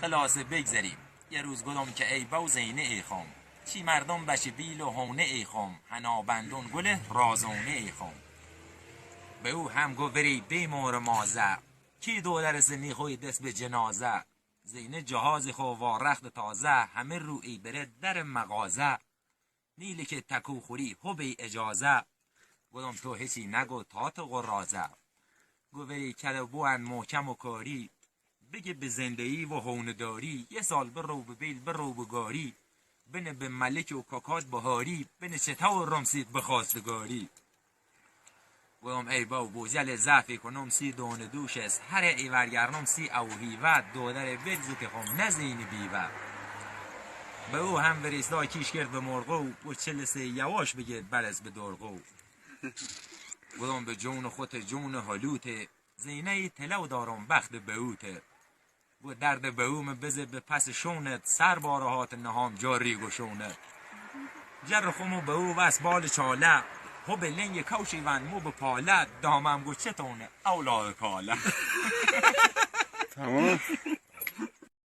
خلاصه بگذریم. یه روز گلم که ای با زینه ای خام، چی مردم بشه بیل و هونه ای خام، هنابندون گل رازونه ای خام. به او هم گو بری بیمور مازه، کی دولر سنی خوی دست به جنازه. زینه جهاز خو وارخت تازه، همه رو ای بره در مغازه. نیلی که تکو خوری هو بی اجازه، گلم تو هیچی نگو تا تو قرازه. گو بری کل بوان محکم و کاری، بگه به زندگی و هونداری. یه سال برو به بیل برو به گاری، بنه به ملک و کاکات بهاری، بنه چتا و رمسید به خواستگاری. گویم ای با بوزل زعفی کنم سی دونه دوش است، هر ای ورگرنم سی اوهیوت، دودر بگزو که خم نزینی بیوه. به او هم بریستا کیش کرد به مرغو، و چلسه یواش بگید برس به درغو. گویم به جون خود جون حلوته، زینه تلو دارم بخت بهوته. و درد به اوم بزه به پس شونت، سر بارهات نهام جاری گشونه. جر خمو به او بس بال چاله، هو به لنگ کوشی ون مو به پاله، دامم گو چتونه اولاد کاله. تمام.